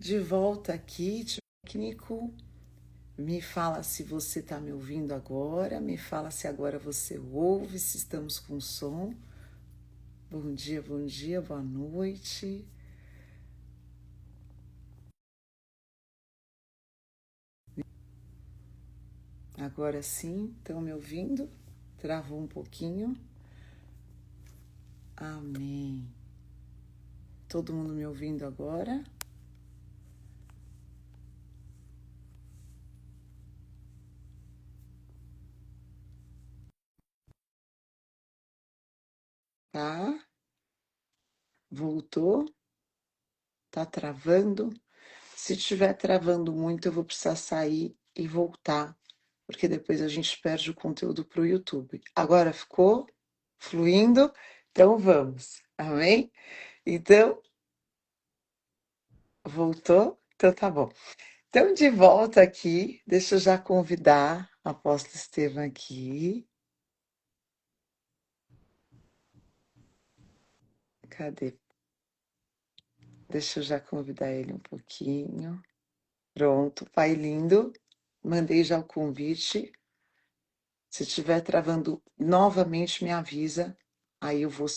De volta aqui, técnico. Me fala se você está me ouvindo agora, me fala se agora você ouve, se estamos com som. Bom dia, boa noite. Agora sim, estão me ouvindo? Travou um pouquinho. Amém. Todo mundo me ouvindo agora? Tá? Voltou? Tá travando? Se estiver travando muito, eu vou precisar sair e voltar, porque depois a gente perde o conteúdo para o YouTube. Agora ficou fluindo? Então vamos. Amém? Então, voltou? Então tá bom. Então, de volta aqui, deixa eu já convidar o apóstolo Estevam aqui. Cadê? Deixa eu já convidar ele um pouquinho. Pronto, pai lindo. Mandei já o convite. Se estiver travando novamente, me avisa. Aí eu vou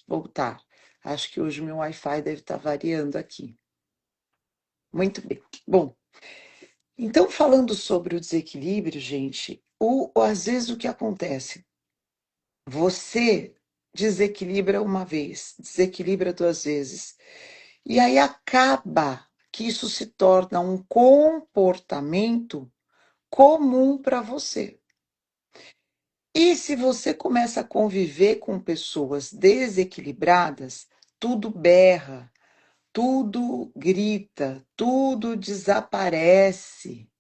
voltar. Acho que hoje o meu Wi-Fi deve estar variando aqui. Muito bem. Bom, então falando sobre o desequilíbrio, gente, às vezes o que acontece? Você desequilibra uma vez, desequilibra duas vezes. E aí acaba que isso se torna um comportamento comum para você. E se você começa a conviver com pessoas desequilibradas, tudo berra, tudo grita, tudo desaparece.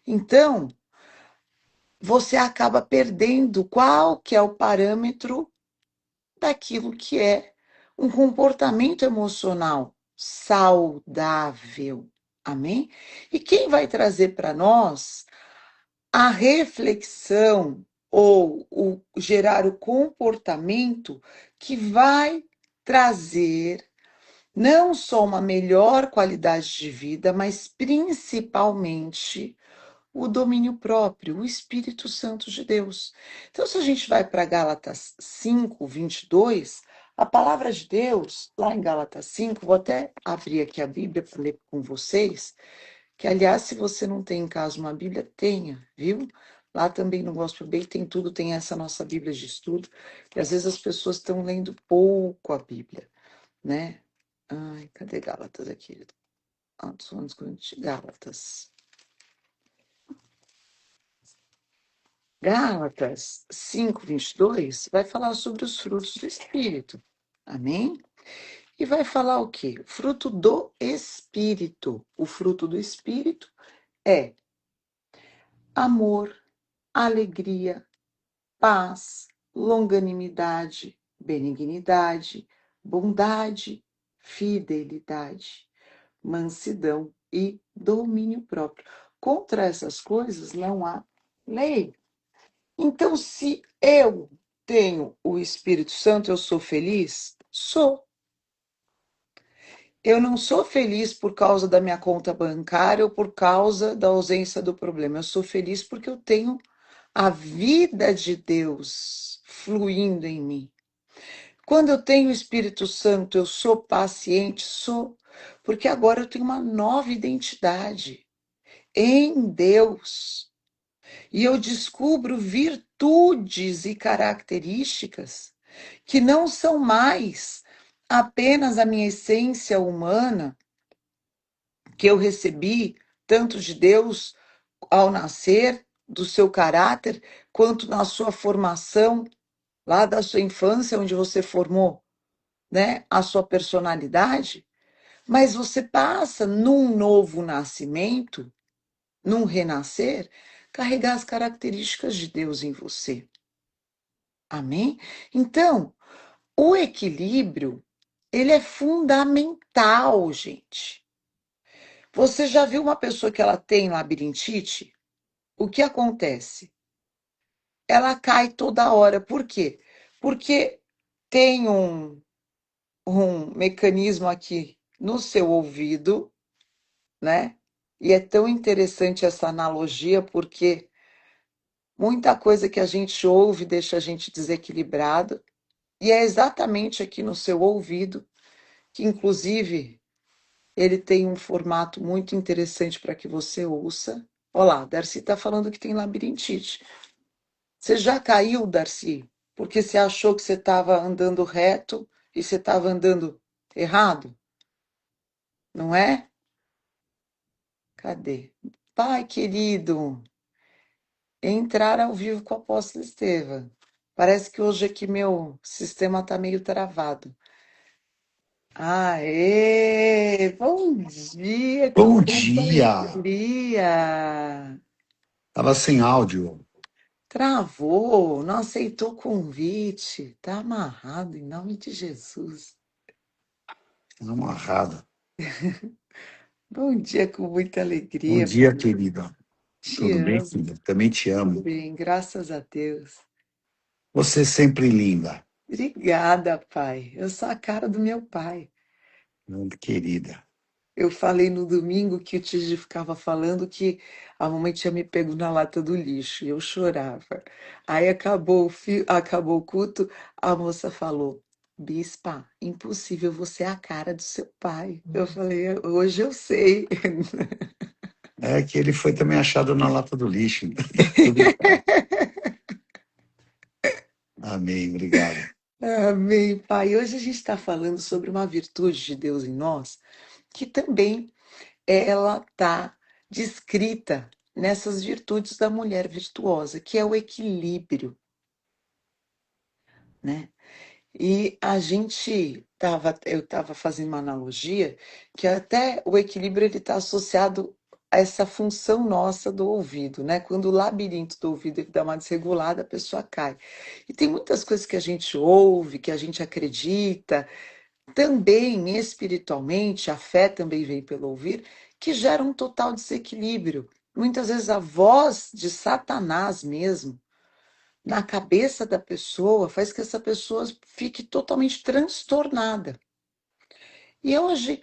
Então, você acaba perdendo qual que é o parâmetro daquilo que é um comportamento emocional saudável. Amém? E quem vai trazer para nós a reflexão ou gerar o comportamento que vai trazer não só uma melhor qualidade de vida, mas principalmente o domínio próprio, o Espírito Santo de Deus. Então, se a gente vai para Gálatas 5:22, a palavra de Deus, lá em Gálatas 5, vou até abrir aqui a Bíblia para ler com vocês, que, aliás, se você não tem em casa uma Bíblia, tenha, viu? Lá também no Gospel Bay tem tudo, tem essa nossa Bíblia de estudo, e às vezes as pessoas estão lendo pouco a Bíblia, né? Ai, cadê Gálatas aqui? Gálatas. Gálatas 5:22 vai falar sobre os frutos do Espírito. Amém? E vai falar o quê? Fruto do Espírito. O fruto do Espírito é amor, alegria, paz, longanimidade, benignidade, bondade, fidelidade, mansidão e domínio próprio. Contra essas coisas não há lei. Então, se eu tenho o Espírito Santo, eu sou feliz? Sou. Eu não sou feliz por causa da minha conta bancária ou por causa da ausência do problema. Eu sou feliz porque eu tenho a vida de Deus fluindo em mim. Quando eu tenho o Espírito Santo, eu sou paciente? Sou. Porque agora eu tenho uma nova identidade em Deus. E eu descubro virtudes e características que não são mais apenas a minha essência humana que eu recebi tanto de Deus ao nascer, do seu caráter, quanto na sua formação, lá da sua infância, onde você formou, né, a sua personalidade, mas você passa num novo nascimento, num renascer, carregar as características de Deus em você. Amém? Então, o equilíbrio, ele é fundamental, gente. Você já viu uma pessoa que ela tem labirintite? O que acontece? Ela cai toda hora. Por quê? Porque tem um mecanismo aqui no seu ouvido né? E é tão interessante essa analogia porque muita coisa que a gente ouve deixa a gente desequilibrado, e é exatamente aqui no seu ouvido, que inclusive ele tem um formato muito interessante para que você ouça. Olá, Darcy está falando que tem labirintite. Você já caiu, Darcy? Porque você achou que você estava andando reto e você estava andando errado, não é? Cadê? Pai querido, entrar ao vivo com o apóstolo Estevam. Parece que hoje aqui meu sistema está meio travado. Aê! Bom dia, com Bom muita dia! alegria. Tava sem áudio. Travou, não aceitou o convite. Tá amarrado em nome de Jesus. Amarrado. Bom dia com muita Bom alegria, dia, pai. querida. Te Tudo bem, amo. filha? Também te Tudo amo. bem, graças a Deus. Você é sempre linda. Obrigada, pai. Eu sou a cara do meu pai. Muito querida. Eu falei no domingo que o Tigi ficava falando que a mamãe tinha me pego na lata do lixo e eu chorava. Aí acabou acabou o culto, a moça falou: Bispa, impossível, você é a cara do seu pai. Eu falei: hoje eu sei. É que ele foi também achado na lata do lixo. Tô brincando. Amém, obrigado. Amém, pai. Hoje a gente está falando sobre uma virtude de Deus em nós, que também ela está descrita nessas virtudes da mulher virtuosa, que é o equilíbrio, né? E eu estava fazendo uma analogia que até o equilíbrio ele está associado a essa função nossa do ouvido, né? Quando o labirinto do ouvido ele dá uma desregulada, a pessoa cai. E tem muitas coisas que a gente ouve, que a gente acredita, também espiritualmente, a fé também vem pelo ouvir, que gera um total desequilíbrio. Muitas vezes a voz de Satanás mesmo na cabeça da pessoa faz que essa pessoa fique totalmente transtornada. E hoje,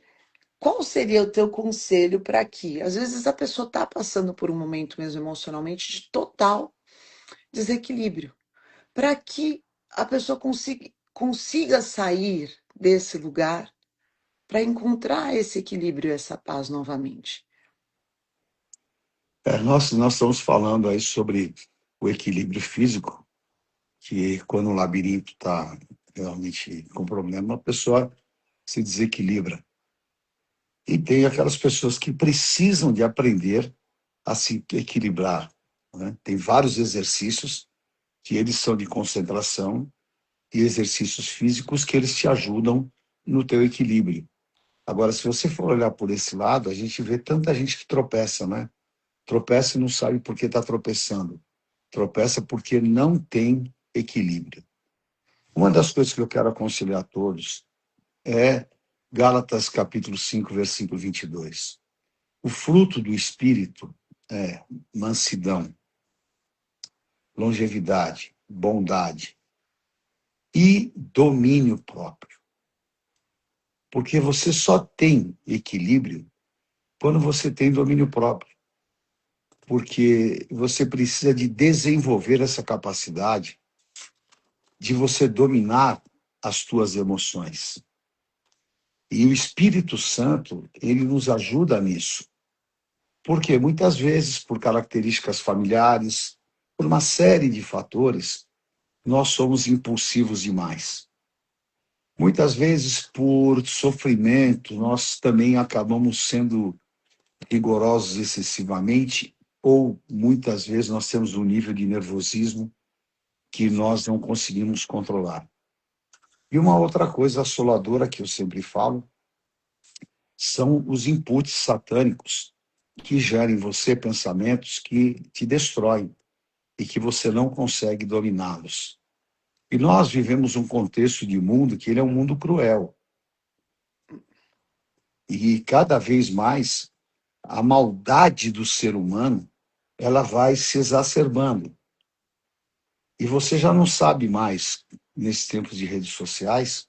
qual seria o teu conselho para que, às vezes, a pessoa está passando por um momento mesmo emocionalmente de total desequilíbrio, para que a pessoa consiga sair desse lugar para encontrar esse equilíbrio, essa paz novamente? Nós estamos falando aí sobre o equilíbrio físico, que quando o labirinto está realmente com problema, a pessoa se desequilibra. E tem aquelas pessoas que precisam de aprender a se equilibrar, né? Tem vários exercícios que eles são de concentração e exercícios físicos que eles te ajudam no teu equilíbrio. Agora, se você for olhar por esse lado, a gente vê tanta gente que tropeça, né? Tropeça e não sabe por que está tropeçando. Tropeça porque não tem equilíbrio. Uma das coisas que eu quero aconselhar a todos é Gálatas capítulo 5, versículo 22. O fruto do Espírito é mansidão, longevidade, bondade e domínio próprio. Porque você só tem equilíbrio quando você tem domínio próprio. Porque você precisa de desenvolver essa capacidade de você dominar as tuas emoções. E o Espírito Santo, ele nos ajuda nisso. Porque muitas vezes, por características familiares, por uma série de fatores, nós somos impulsivos demais. Muitas vezes, por sofrimento, nós também acabamos sendo rigorosos excessivamente, ou muitas vezes nós temos um nível de nervosismo que nós não conseguimos controlar. E uma outra coisa assoladora que eu sempre falo são os inputs satânicos que geram em você pensamentos que te destroem e que você não consegue dominá-los. E nós vivemos um contexto de mundo que ele é um mundo cruel. E cada vez mais a maldade do ser humano, ela vai se exacerbando. E você já não sabe mais, nesses tempos de redes sociais,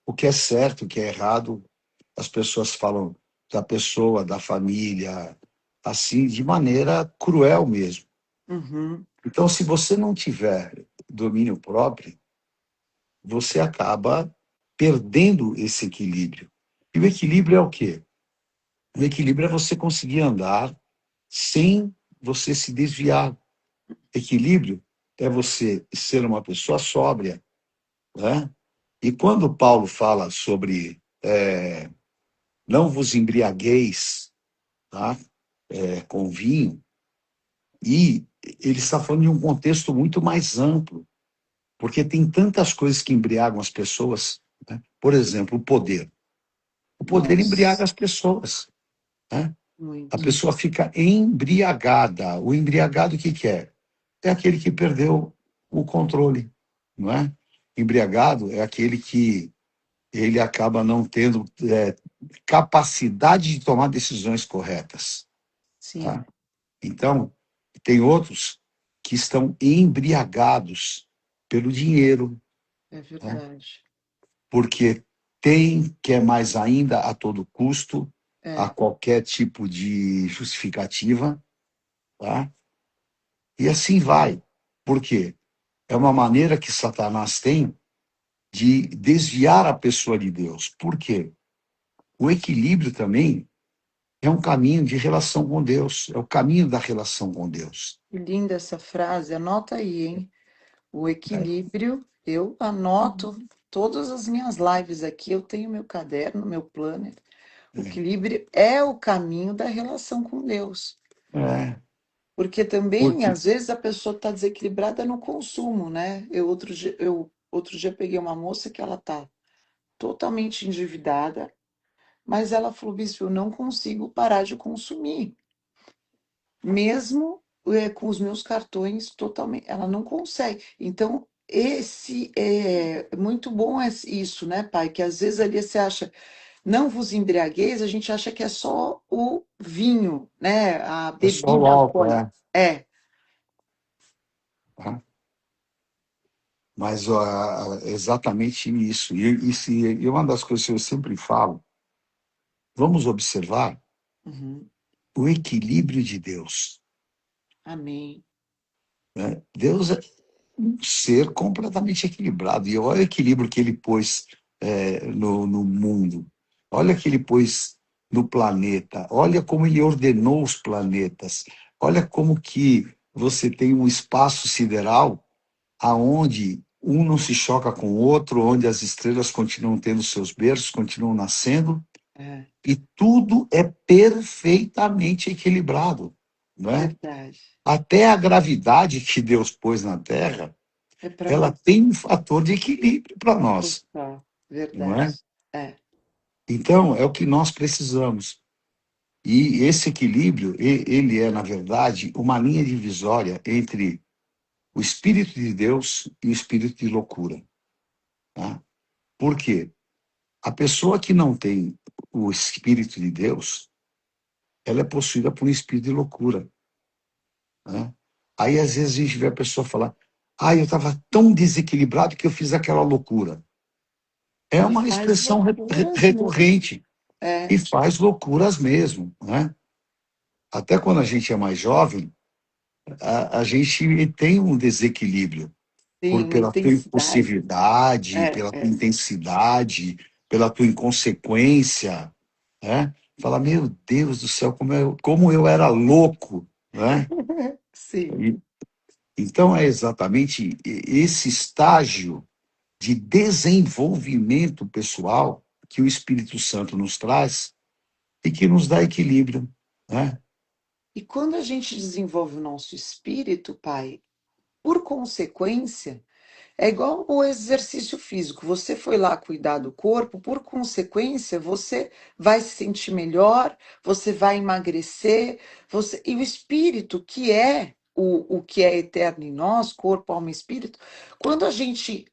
o que é certo, o que é errado. As pessoas falam da pessoa, da família, assim, de maneira cruel mesmo. Uhum. Então, se você não tiver domínio próprio, você acaba perdendo esse equilíbrio. E o equilíbrio é o quê? O equilíbrio é você conseguir andar sem você se desviar. Equilíbrio é você ser uma pessoa sóbria, né? E quando Paulo fala sobre não vos embriagueis, tá? Com vinho, e ele está falando de um contexto muito mais amplo, porque tem tantas coisas que embriagam as pessoas, né? Por exemplo, o poder. O poder embriaga Nossa, as pessoas, né? A muito. pessoa fica embriagada. O embriagado, o que que é? É aquele que perdeu o controle, não é? Embriagado é aquele que ele acaba não tendo capacidade de tomar decisões corretas, Sim, tá? Então, tem outros que estão embriagados pelo dinheiro, é né? verdade. Porque tem, quer mais ainda a todo custo, a É, qualquer tipo de justificativa, tá? E assim vai. Por quê? É uma maneira que Satanás tem de desviar a pessoa de Deus. Por quê? O equilíbrio também é um caminho de relação com Deus, é o caminho da relação com Deus. que linda essa frase. Anota aí, hein? O É, equilíbrio. Eu anoto todas as minhas lives aqui. Eu tenho meu caderno, meu planner. O é, equilíbrio é o caminho da relação com Deus. é, Porque também, porque às vezes, a pessoa está desequilibrada no consumo, né? Eu outro dia peguei uma moça que ela está totalmente endividada, mas ela falou, Bispo, eu não consigo parar de consumir. Mesmo com os meus cartões totalmente, ela não consegue. Então, esse é muito bom isso, né, pai? Que às vezes ali você acha, não vos embriagueis, a gente acha que é só o vinho, né? A é só o bebida álcool, alcoólica. É. tá? Mas ó, exatamente isso. E uma das coisas que eu sempre falo, vamos observar Uhum. o equilíbrio de Deus, Amém. né? Deus é um ser completamente equilibrado. E olha o equilíbrio que ele pôs no mundo. Olha que ele pôs no planeta. Olha como ele ordenou os planetas. Olha como que você tem um espaço sideral aonde um não se choca com o outro, onde as estrelas continuam tendo seus berços, continuam nascendo, É e tudo é perfeitamente equilibrado, não é? verdade. Até a gravidade que Deus pôs na Terra, É para ela nós. tem um fator de equilíbrio para nós, Total. não Verdade. é? É. Então, é o que nós precisamos. E esse equilíbrio, ele é, na verdade, uma linha divisória entre o Espírito de Deus e o Espírito de loucura. Tá? Por quê? A pessoa que não tem o Espírito de Deus, ela é possuída por um espírito de loucura. Né? Aí, às vezes, a gente vê a pessoa falar: ah, eu estava tão desequilibrado que eu fiz aquela loucura. É E uma faz expressão loucuras mesmo. recorrente É. e faz loucuras mesmo. Né? Até quando a gente é mais jovem, a gente tem um desequilíbrio Tem uma pela tua intensidade. impulsividade, É, pela tua é. intensidade, pela tua inconsequência, né? Fala, meu Deus do céu, como eu era louco, né? Sim. E, então é exatamente esse estágio de desenvolvimento pessoal que o Espírito Santo nos traz e que nos dá equilíbrio, né? E quando a gente desenvolve o nosso espírito, pai, por consequência, é igual o exercício físico. Você foi lá cuidar do corpo, por consequência, você vai se sentir melhor, você vai emagrecer, e o espírito, que é o que é eterno em nós, corpo, alma e espírito, quando a gente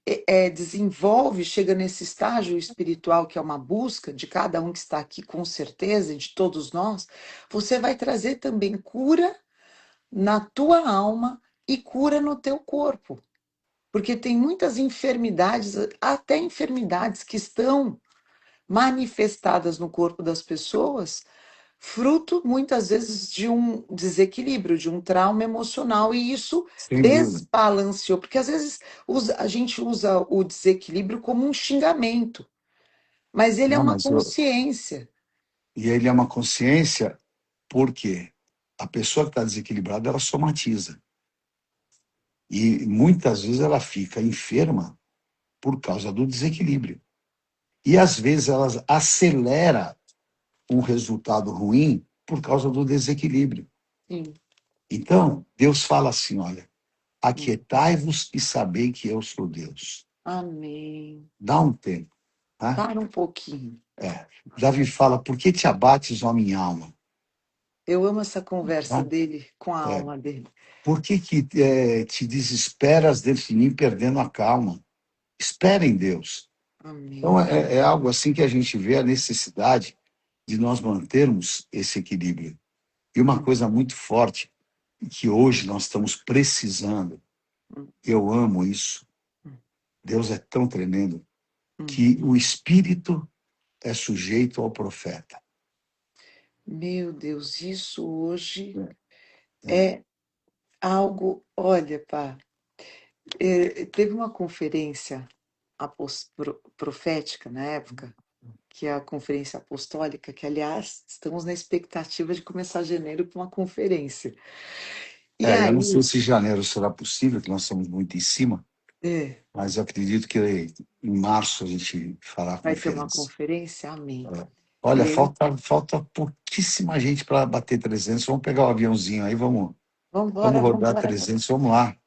desenvolve, chega nesse estágio espiritual que é uma busca de cada um que está aqui, com certeza, e de todos nós, você vai trazer também cura na tua alma e cura no teu corpo. Porque tem muitas enfermidades, até enfermidades que estão manifestadas no corpo das pessoas, fruto muitas vezes de um desequilíbrio, de um trauma emocional, e isso Sem dúvida. desbalanceou, porque às vezes a gente usa o desequilíbrio como um xingamento, mas ele é Não, uma mas consciência. e ele é uma consciência porque a pessoa que está desequilibrada, ela somatiza. E muitas vezes ela fica enferma por causa do desequilíbrio. E às vezes ela acelera um resultado ruim por causa do desequilíbrio. Sim. Então, Deus fala assim, olha, Hum. aquietai-vos e sabei que eu sou Deus. Amém. Dá um tempo, tá? Para um pouquinho. É. Davi fala, por que te abates, ó minha alma? Eu amo essa conversa Tá? dele com a É. alma dele. Por que te desesperas dentro de mim, perdendo a calma? Espera em Deus. Então, Amém. é algo assim que a gente vê a necessidade de nós mantermos esse equilíbrio. E uma Hum, coisa muito forte que hoje nós estamos precisando, hum, eu amo isso. hum, Deus é tão tremendo hum. que o espírito é sujeito ao profeta. Meu Deus, isso hoje É, é algo. Olha, pá, teve uma conferência profética na época, que é a Conferência Apostólica, que, aliás, estamos na expectativa de começar janeiro com uma conferência. E eu não sei aí, se janeiro será possível, que nós estamos muito em cima, é, mas eu acredito que em março a gente fará a vai ter uma conferência. conferência? Amém. É. Olha, E aí, falta pouquíssima gente para bater 300. Vamos pegar o aviãozinho aí, vamos vambora, rodar vambora. 300, vamos lá.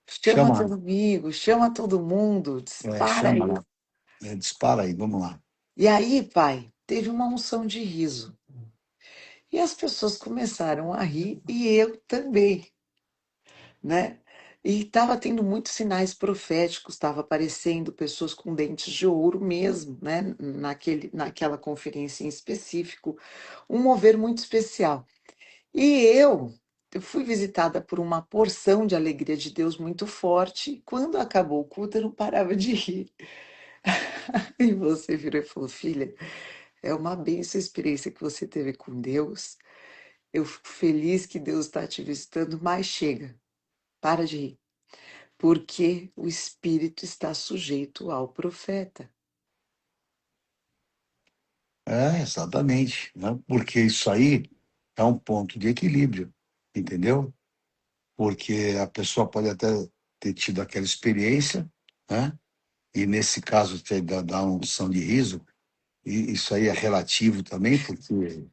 Chama Chama, teu amigo, chama todo mundo, dispara chama aí. lá. Dispara aí, vamos lá. E aí, pai, teve uma unção de riso. E as pessoas começaram a rir e eu também, né? E estava tendo muitos sinais proféticos, estava aparecendo pessoas com dentes de ouro mesmo, né? Naquela conferência em específico, um mover muito especial. E eu fui visitada por uma porção de alegria de Deus muito forte. Quando acabou o culto, eu não parava de rir. E você virou e falou: filha, é uma bênção a experiência que você teve com Deus. Eu fico feliz que Deus está te visitando, mas chega, para de rir, porque o espírito está sujeito ao profeta. Exatamente, né? Porque isso aí é um ponto de equilíbrio, entendeu? Porque a pessoa pode até ter tido aquela experiência, né? E nesse caso ter da unção de riso, e isso aí é relativo também, porque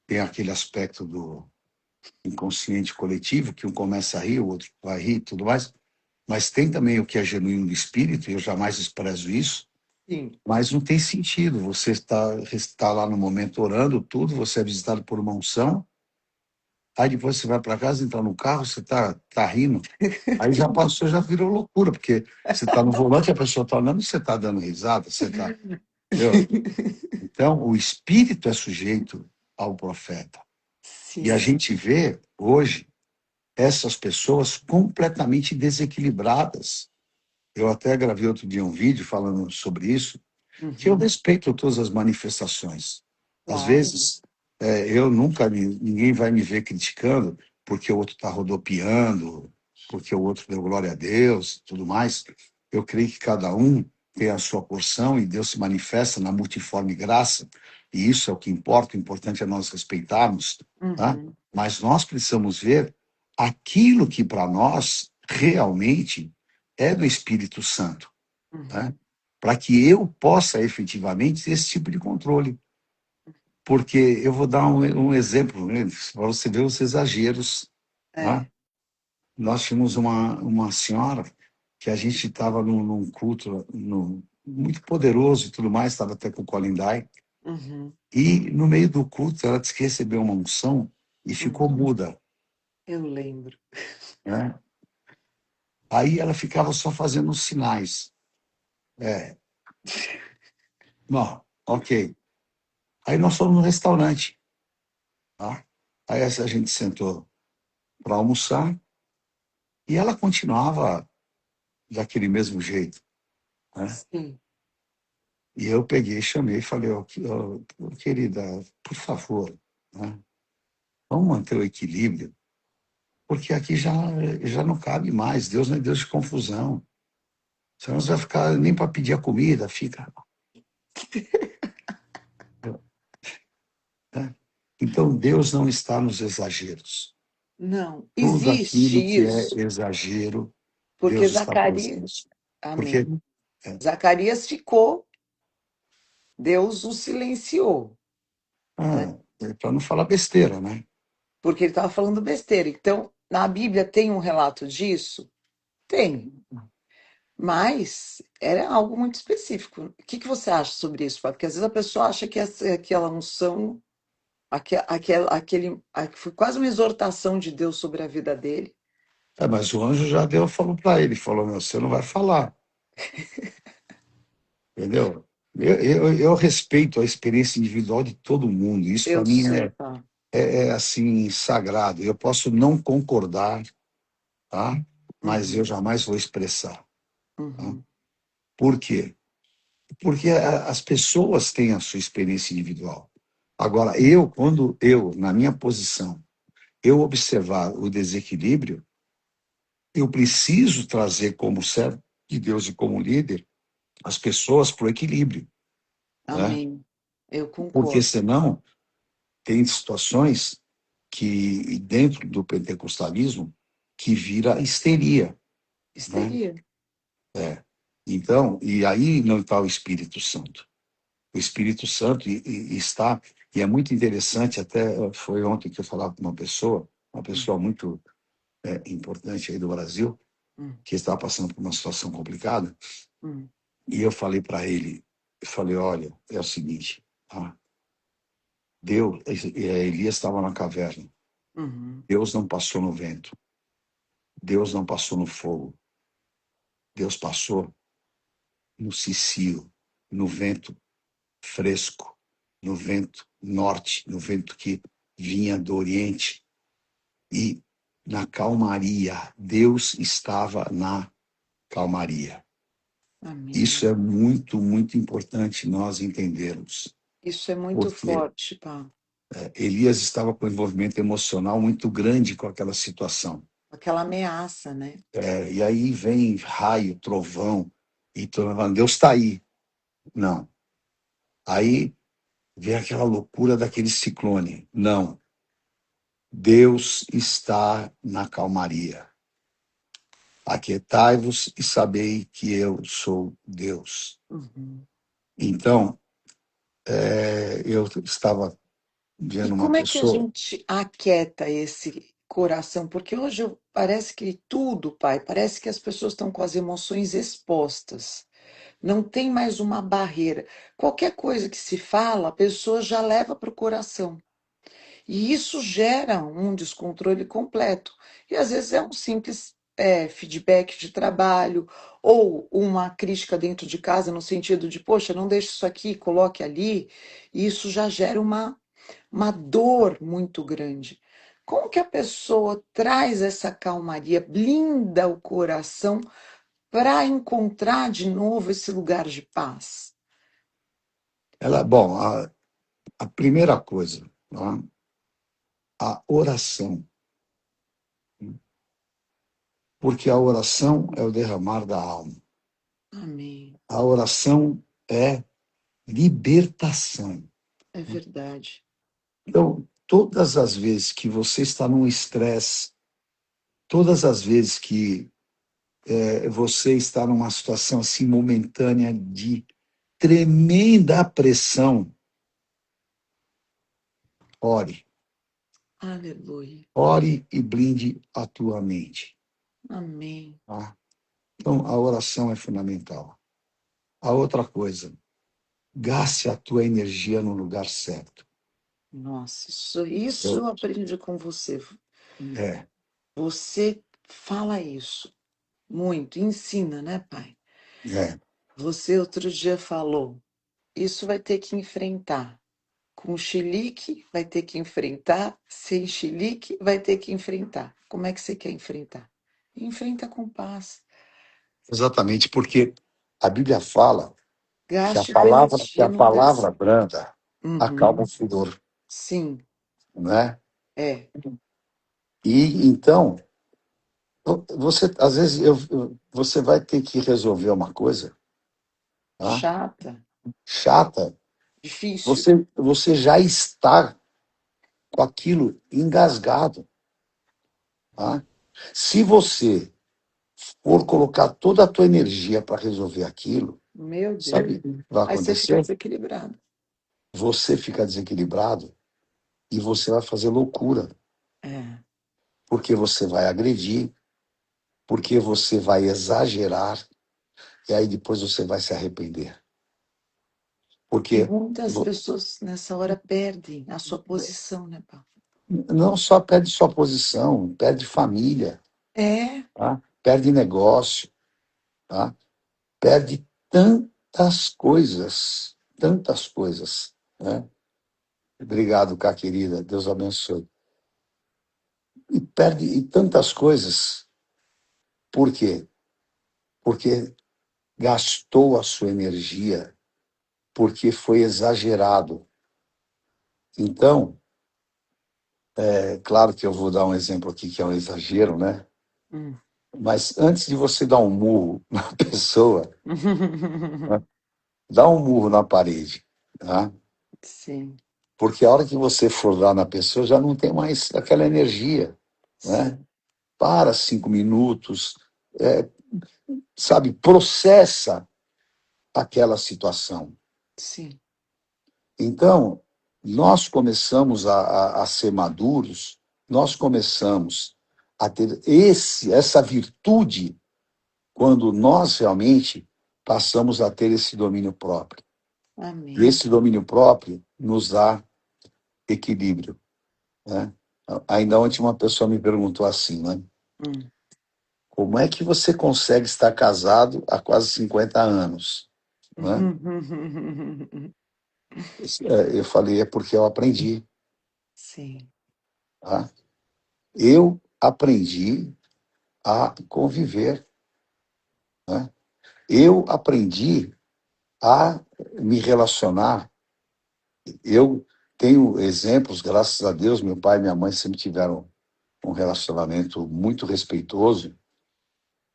tem aquele aspecto do inconsciente coletivo, que um começa a rir, o outro vai rir e tudo mais, mas tem também o que é genuíno do espírito, e eu jamais desprezo isso, Sim. mas não tem sentido. Você está lá no momento orando, tudo, você é visitado por uma unção, aí depois você vai para casa, entra no carro, você tá rindo, aí já passou, já virou loucura, porque você está no volante, a pessoa está andando, você está dando risada, você está. Então, o espírito é sujeito ao profeta. E a Sim. gente vê hoje essas pessoas completamente desequilibradas. Eu até gravei outro dia um vídeo falando sobre isso, que eu Uhum. respeito todas as manifestações. Às Claro. vezes, eu nunca, ninguém vai me ver criticando porque o outro está rodopiando, porque o outro deu glória a Deus e tudo mais. Eu creio que cada um tem a sua porção e Deus se manifesta na multiforme graça, e isso é o que importa, o importante é nós respeitarmos, tá? Uhum. Mas nós precisamos ver aquilo que para nós realmente é do Espírito Santo, né? Uhum. Para que eu possa efetivamente ter esse tipo de controle. Porque eu vou dar um exemplo, né, para você ver os exageros. Tá? É. Nós tínhamos uma senhora que a gente estava num culto muito poderoso e tudo mais, estava até com o Colin Dye, Uhum. e no meio do culto ela disse que recebeu uma unção e ficou Uhum. muda. Eu lembro. Né? Aí ela ficava só fazendo os sinais. É, bom, ok. Aí nós fomos no restaurante. Tá? Aí a gente sentou para almoçar e ela continuava daquele mesmo jeito. Né? Sim. E eu peguei, chamei e falei, querida, por favor, né, vamos manter o equilíbrio, porque aqui já não cabe mais. Deus não é Deus de confusão. Senão você vai ficar nem para pedir a comida, fica. Né? Então, Deus não está nos exageros. Não, Tudo existe aquilo que é isso, exagero, porque Deus está Zacarias, presente. Porque amém. Zacarias ficou, Deus o silenciou, né? para não falar besteira, né? Porque ele estava falando besteira. Então, na Bíblia tem um relato disso? Tem, mas era algo muito específico. O que que você acha sobre isso, Fábio? Porque às vezes a pessoa acha que aquela unção, foi quase uma exortação de Deus sobre a vida dele. Mas o anjo já deu, falou para ele, falou, meu, você não vai falar, entendeu? Eu respeito a experiência individual de todo mundo. Isso para Eu mim sei, tá? é assim sagrado. Eu posso não concordar, tá? Mas eu Uhum, jamais vou expressar. Tá? uhum. Por quê? Porque as pessoas têm a sua experiência individual. Agora, quando na minha posição, eu observar o desequilíbrio, eu preciso trazer como servo de Deus e como líder as pessoas para o equilíbrio, né? Amém. Eu Porque concordo. senão tem situações que dentro do pentecostalismo que vira histeria, né? Histeria. Então, e aí não está o Espírito Santo. O Espírito Santo está, e é muito interessante, até foi ontem que eu falava com uma Hum, pessoa muito importante aí do Brasil, hum, que está passando por uma situação complicada, hum, e eu falei para ele, eu falei, olha, é o seguinte, tá? Deus, Elias estava na caverna, uhum. Deus não passou no vento, Deus não passou no fogo, Deus passou no cicio, no vento fresco, no vento norte, no vento que vinha do Oriente, e na calmaria. Deus estava na calmaria. Isso Amém. é muito, muito importante nós entendermos, Isso é muito porque forte, pá. Elias estava com um envolvimento emocional muito grande com aquela situação. Aquela ameaça, né? E aí vem raio, trovão, e todo mundo falando, Deus está aí. Não. Aí vem aquela loucura daquele ciclone. Não. Deus está na calmaria. Aquietai-vos e sabei que eu sou Deus. Uhum. Então, eu estava E vendo uma como é que a pessoa. gente aquieta esse coração? Porque hoje parece que tudo, pai, parece que as pessoas estão com as emoções expostas. Não tem mais uma barreira. Qualquer coisa que se fala, a pessoa já leva para o coração. E isso gera um descontrole completo. E às vezes é um simples feedback de trabalho ou uma crítica dentro de casa, no sentido de, poxa, não deixe isso aqui, coloque ali. E isso já gera uma dor muito grande. Como que a pessoa traz essa calmaria, blinda o coração para encontrar de novo esse lugar de paz? Bom, a primeira coisa, tá? A oração. Porque a oração é o derramar da alma. Amém. A oração é libertação. É verdade. Então, todas as vezes que você está num estresse, todas as vezes que você está numa situação assim momentânea de tremenda pressão, ore. Aleluia. Ore e blinde a tua mente. Amém. Tá? Então, a oração é fundamental. A outra coisa, gaste a tua energia no lugar certo. Nossa, isso Eu, eu aprendi com você. é, Você fala isso muito, ensina, né, pai? é, Você outro dia falou, isso vai ter que enfrentar. Com chilique, vai ter que enfrentar. Sem chilique, vai ter que enfrentar. Como é que você quer enfrentar? Enfrenta com paz. exatamente, porque a Bíblia fala Gaste tua Que energia a no lugar palavra certo. branda acalma Uhum. o furor, Sim, né? é. E então, você às vezes você vai ter que resolver uma coisa, tá? Chata, Chata. difícil. Você já está com aquilo engasgado, tá? Se você for colocar toda a tua energia para resolver aquilo, Meu Deus. sabe o que vai Aí você fica acontecer? desequilibrado. Você fica desequilibrado e você vai fazer loucura, É. porque você vai agredir, porque você vai exagerar, e aí depois você vai se arrepender. E Porque muitas vo- pessoas nessa hora perdem a sua posição, né, Paulo? não só perde sua posição, perde família, É, tá? Perde negócio, tá? Perde tantas coisas, né? Obrigado, cá querida, Deus abençoe. E perde e tantas coisas, por quê? Porque gastou a sua energia, porque foi exagerado. Então, é claro que eu vou dar um exemplo aqui que é um exagero, né? hum. Mas antes de você dar um murro na pessoa, né? Dá um murro na parede, tá? Sim, Porque a hora que você for lá na pessoa já não tem mais aquela energia, né? sim, Para 5 minutos, é, sabe, processa aquela situação. sim. Então, nós começamos a ser maduros, nós começamos a ter essa virtude quando nós realmente passamos a ter esse domínio próprio. E Amém. esse domínio próprio nos dá equilíbrio, né? Ainda ontem uma pessoa me perguntou assim, né? Hum. Como é que você consegue estar casado há quase 50 anos? Né? Eu falei, é porque eu aprendi, Sim, tá? Eu aprendi a conviver, né? Eu aprendi a me relacionar. Eu tenho exemplos, graças a Deus, meu pai e minha mãe sempre tiveram um relacionamento muito respeitoso,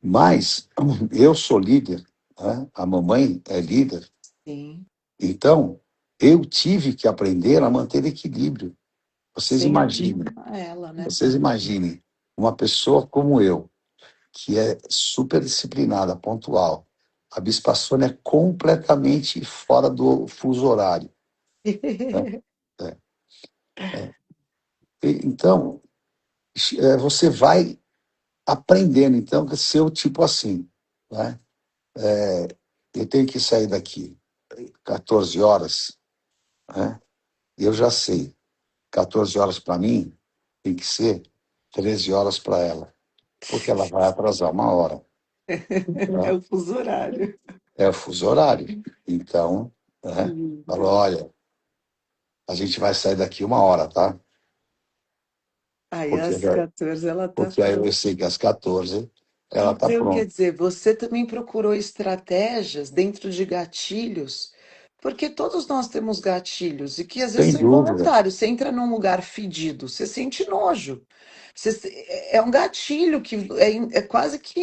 mas eu sou líder, né? A mamãe é líder, sim. então eu tive que aprender a manter equilíbrio. Vocês Sem imaginem, abandonar ela, né, vocês Paulo? imaginem uma pessoa como eu, que é super disciplinada, pontual. A Bispa Sônia é completamente fora do fuso horário, né? É. Então, você vai aprendendo, então, a ser o tipo assim, né? Eu tenho que sair daqui 14 horas, né? Eu já sei, 14 horas para mim tem que ser 13 horas para ela, porque ela vai atrasar 1 hora, É tá? o fuso horário. É o fuso horário. Então, né? Falou, olha, a gente vai sair daqui 1 hora, tá? Aí Porque, às 14 ela tá porque aí eu pronta. sei que às 14 ela tá Então, quer pronta. dizer, você também procurou estratégias dentro de gatilhos, porque todos nós temos gatilhos e que às vezes Sem são dúvida. involuntários. Você entra num lugar fedido, você sente nojo. É um gatilho que é quase que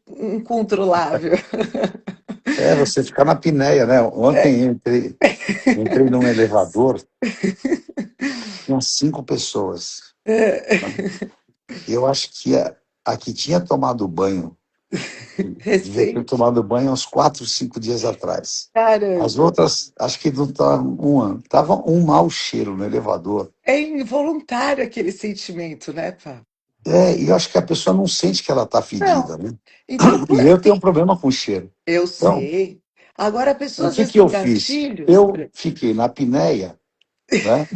incontrolável. É, você ficar na pinéia, né? Ontem entrei num elevador, tinha 5 pessoas. Eu acho que a que tinha tomado banho, devia ter Recente. tomado banho uns 4, 5 dias atrás. As Caramba. outras, acho que não estavam tava um mau cheiro no elevador. É involuntário aquele sentimento, né, pá? E eu acho que a pessoa não sente que ela está Não. fedida, né? Então, E eu tenho um problema com cheiro. eu Então, sei. Agora, a pessoa o às que vezes que tem eu fiz? gatilhos. Eu fiquei na pinéia, né?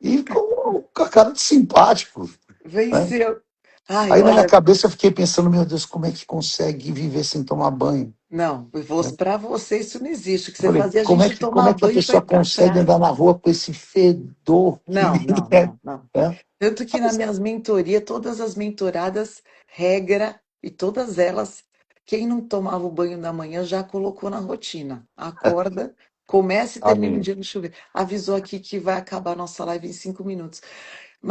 E com a cara de simpático, né? Venceu. Ai, Aí na minha olha, cabeça eu fiquei pensando, meu Deus, como é que consegue viver sem tomar banho? não, Né? para você isso não existe. O que Eu você falei, fazia a como é gente que, como tomar é que a banho para ir pessoa para consegue andar praia. na rua com esse fedor que Não, ninguém não, é, não, não. né? Tanto que nas minhas mentorias, todas as mentoradas, regra, e todas elas Quem não tomava o banho da manhã já colocou na rotina. Acorda, começa e termina o Amém. dia no chuveiro. Avisou aqui que vai acabar a nossa live em 5 minutos.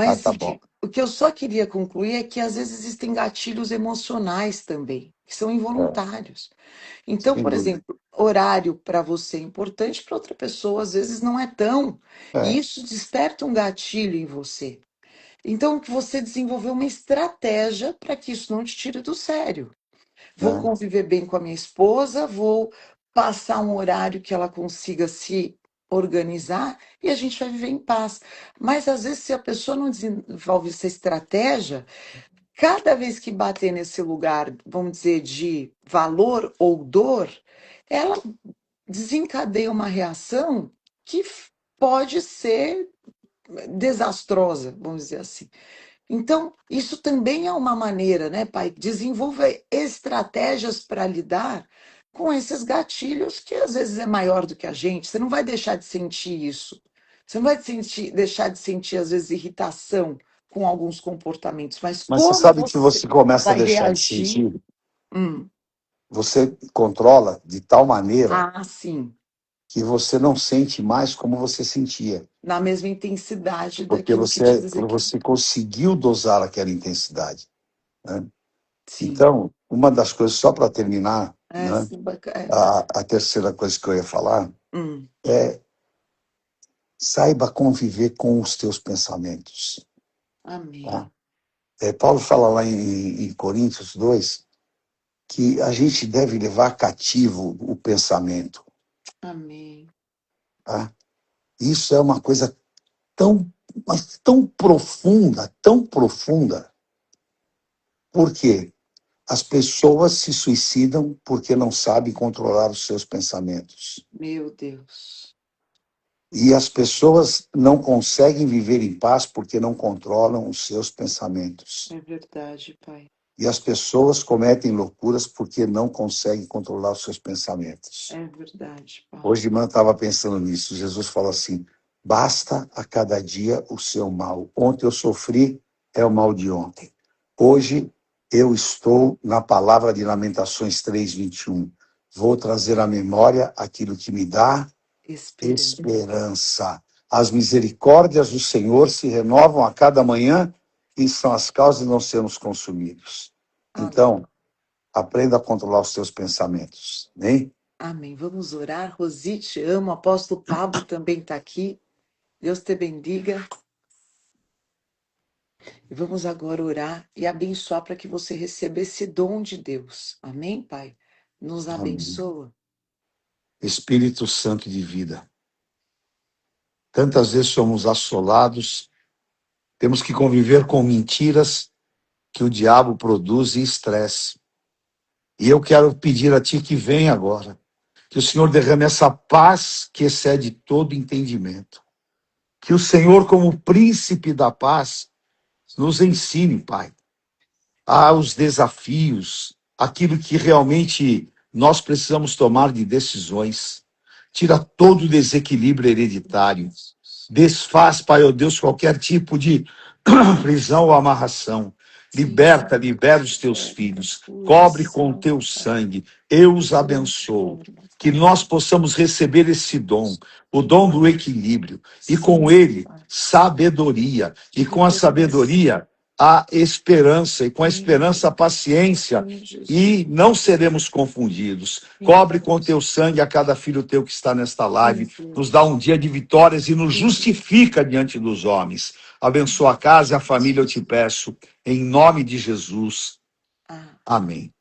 Ah, Mas tá assim, bom. o que eu só queria concluir é que às vezes existem gatilhos emocionais também, que são É, involuntários. Então, sem por dúvida. exemplo, horário para você é importante, para outra pessoa às vezes não é tão. E É, isso desperta um gatilho em você. Então, que você desenvolveu uma estratégia para que isso não te tire do sério. Vou né? conviver bem com a minha esposa, vou passar um horário que ela consiga se organizar e a gente vai viver em paz. Mas às vezes, se a pessoa não desenvolve essa estratégia, cada vez que bater nesse lugar, vamos dizer, de valor ou dor, ela desencadeia uma reação que pode ser desastrosa, vamos dizer assim. Então, isso também é uma maneira, né, pai? Desenvolva estratégias para lidar com esses gatilhos que às vezes é maior do que a gente. Você não vai deixar de sentir isso. Você não vai deixar de sentir, às vezes, irritação com alguns comportamentos, mas Mas você como sabe que você você começa a vai deixar de reagir? sentir, Hum, você controla de tal maneira sim, que você não sente mais como você sentia, na mesma intensidade porque daquilo que te você desequilibra. conseguiu dosar aquela intensidade, né? Sim, Então, uma das coisas, só para terminar, né, sim, a terceira coisa que eu ia falar hum, é saiba conviver com os teus pensamentos. Tá? amém, Paulo fala lá em Coríntios 2 que a gente deve levar cativo o pensamento. amém. Tá? Isso é uma coisa tão, mas tão profunda. Por quê? As pessoas se suicidam porque não sabem controlar os seus pensamentos. Meu Deus. E as pessoas não conseguem viver em paz porque não controlam os seus pensamentos. É verdade, pai. E as pessoas cometem loucuras porque não conseguem controlar os seus pensamentos. É verdade, pai. Hoje de manhã eu estava pensando nisso. Jesus fala assim: basta a cada dia o seu mal. Ontem eu sofri, é o mal de ontem. Hoje eu estou na palavra de Lamentações 3:21. Vou trazer à memória aquilo que me dá Esperando. esperança. As misericórdias do Senhor se renovam a cada manhã e são as causas de não sermos consumidos. Amém. Então, aprenda a controlar os seus pensamentos, né? Amém. Vamos orar. Rosi, te amo. Apóstolo Pablo também está aqui. Deus te bendiga. E vamos agora orar e abençoar para que você receba esse dom de Deus. Amém, Pai? Nos Amém. abençoa. Espírito Santo de vida. Tantas vezes somos assolados, temos que conviver com mentiras que o diabo produz e estresse. E eu quero pedir a Ti que venha agora, que o Senhor derrame essa paz que excede todo entendimento. Que o Senhor, como príncipe da paz, nos ensine, Pai, aos desafios, aquilo que realmente nós precisamos tomar de decisões. Tira todo o desequilíbrio hereditário. Desfaz, Pai, ó Deus, qualquer tipo de prisão ou amarração. Sim, Liberta, Senhor. libera os teus filhos. Cura, Cobre com o teu salva sangue. Eu e os abençoo. transforma, Que Pai. nós possamos receber esse dom, o dom do equilíbrio. E com Sim, ele, Pai. sabedoria. E com a Revelação. sabedoria, a esperança. E com a Sim, esperança, a paciência. sim, Jesus. E não seremos confundidos. Sim, Cobre com teu sangue a cada filho teu que está nesta sim, live. Nos dá Deus. um dia de vitórias e nos Sim, justifica diante dos homens. Abençoa a casa e a família, eu te peço, em nome de Jesus. ah, Amém.